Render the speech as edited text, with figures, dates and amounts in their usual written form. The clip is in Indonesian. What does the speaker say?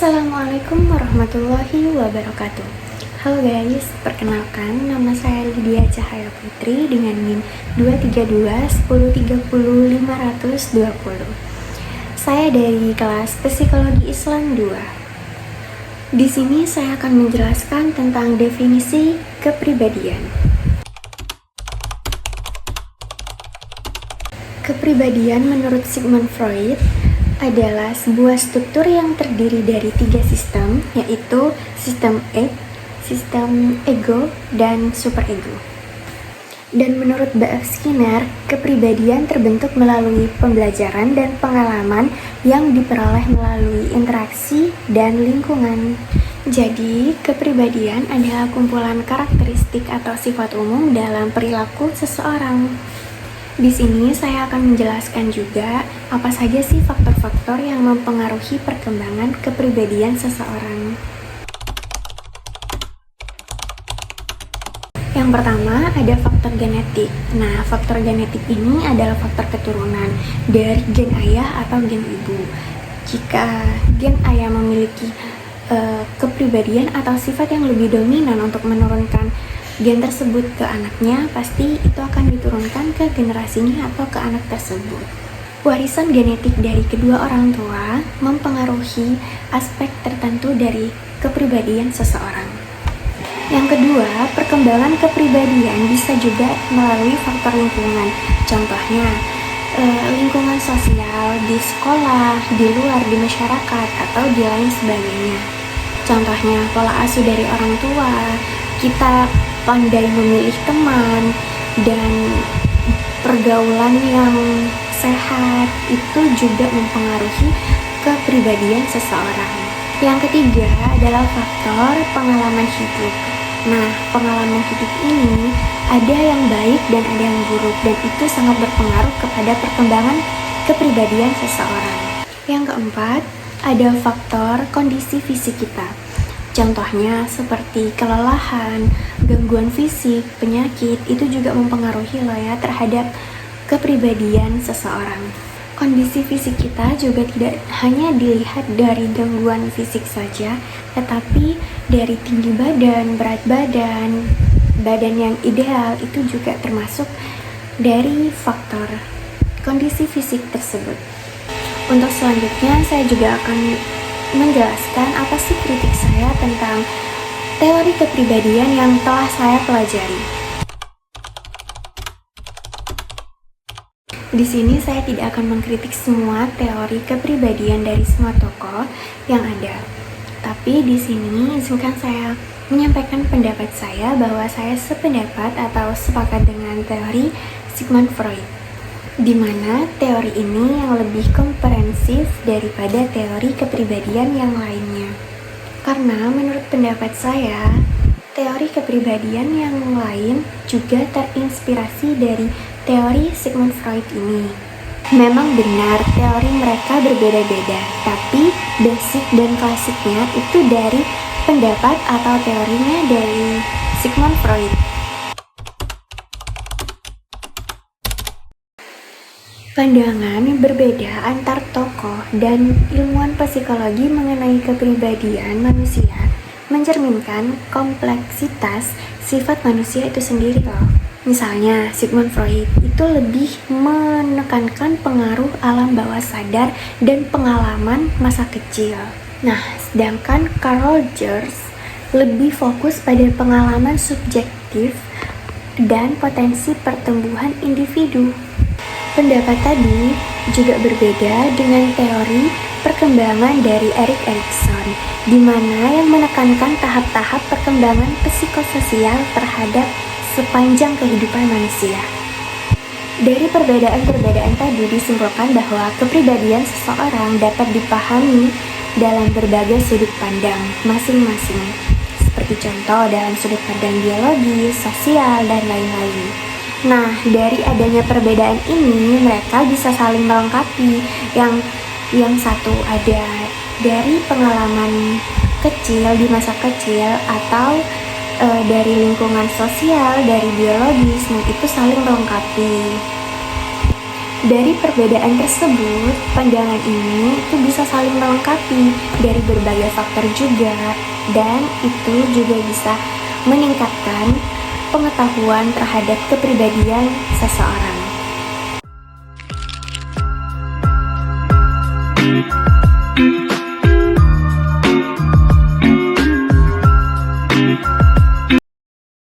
Assalamualaikum warahmatullahi wabarakatuh. Halo guys, perkenalkan nama saya Lydia Cahaya Putri dengan NIM 232 Saya dari kelas Psikologi Islam 2. Di sini saya akan menjelaskan tentang definisi kepribadian. Kepribadian menurut Sigmund Freud adalah sebuah struktur yang terdiri dari 3 sistem, yaitu sistem ego, dan superego. Dan menurut B.F. Skinner, kepribadian terbentuk melalui pembelajaran dan pengalaman yang diperoleh melalui interaksi dan lingkungan. Jadi, kepribadian adalah kumpulan karakteristik atau sifat umum dalam perilaku seseorang. Di sini saya akan menjelaskan juga apa saja sih faktor-faktor yang mempengaruhi perkembangan kepribadian seseorang. Yang pertama ada faktor genetik. Nah, faktor genetik ini adalah faktor keturunan dari gen ayah atau gen ibu. Jika gen ayah memiliki kepribadian atau sifat yang lebih dominan untuk menurunkan gen tersebut ke anaknya, pasti itu akan diturunkan ke generasinya atau ke anak tersebut. Warisan genetik dari kedua orang tua mempengaruhi aspek tertentu dari kepribadian seseorang. Yang kedua, perkembangan kepribadian bisa juga melalui faktor lingkungan. Contohnya, lingkungan sosial di sekolah, di luar, di masyarakat, atau di lain sebagainya. Contohnya, pola asuh dari orang tua, kita pandai memilih teman, dan pergaulan yang sehat itu juga mempengaruhi kepribadian seseorang. Yang ketiga adalah faktor pengalaman hidup. Nah, pengalaman hidup ini ada yang baik dan ada yang buruk, dan itu sangat berpengaruh kepada perkembangan kepribadian seseorang. Yang keempat, ada faktor kondisi fisik kita. Contohnya seperti kelelahan, gangguan fisik, penyakit, itu juga mempengaruhi terhadap kepribadian seseorang. Kondisi fisik kita juga tidak hanya dilihat dari gangguan fisik saja, tetapi dari tinggi badan, berat badan, badan yang ideal itu juga termasuk dari faktor kondisi fisik tersebut. Untuk selanjutnya saya juga akan menjelaskan apa sih kritik saya tentang teori kepribadian yang telah saya pelajari. Di sini saya tidak akan mengkritik semua teori kepribadian dari semua tokoh yang ada. Tapi di sini izinkan saya menyampaikan pendapat saya bahwa saya sependapat atau sepakat dengan teori Sigmund Freud, di mana teori ini yang lebih komprehensif daripada teori kepribadian yang lainnya. Karena menurut pendapat saya, teori kepribadian yang lain juga terinspirasi dari teori Sigmund Freud ini. Memang benar teori mereka berbeda-beda, tapi basic dan klasiknya itu dari pendapat atau teorinya dari Sigmund Freud. Pandangan berbeda antar tokoh dan ilmuwan psikologi mengenai kepribadian manusia mencerminkan kompleksitas sifat manusia itu sendiri loh. Misalnya, Sigmund Freud itu lebih menekankan pengaruh alam bawah sadar dan pengalaman masa kecil. Nah, sedangkan Carl Rogers lebih fokus pada pengalaman subjektif dan potensi pertumbuhan individu. Pendapat tadi juga berbeda dengan teori perkembangan dari Erik Erikson, di mana yang menekankan tahap-tahap perkembangan psikososial terhadap sepanjang kehidupan manusia. Dari perbedaan-perbedaan tadi disimpulkan bahwa kepribadian seseorang dapat dipahami dalam berbagai sudut pandang masing-masing, seperti contoh dalam sudut pandang biologi, sosial, dan lain-lain. Nah, dari adanya perbedaan ini, mereka bisa saling melengkapi. Yang satu ada dari pengalaman kecil di masa kecil, atau dari lingkungan sosial, dari biologis, nah itu saling melengkapi. Dari perbedaan tersebut, pandangan ini itu bisa saling melengkapi dari berbagai faktor juga, dan itu juga bisa meningkatkan pengetahuan terhadap kepribadian seseorang.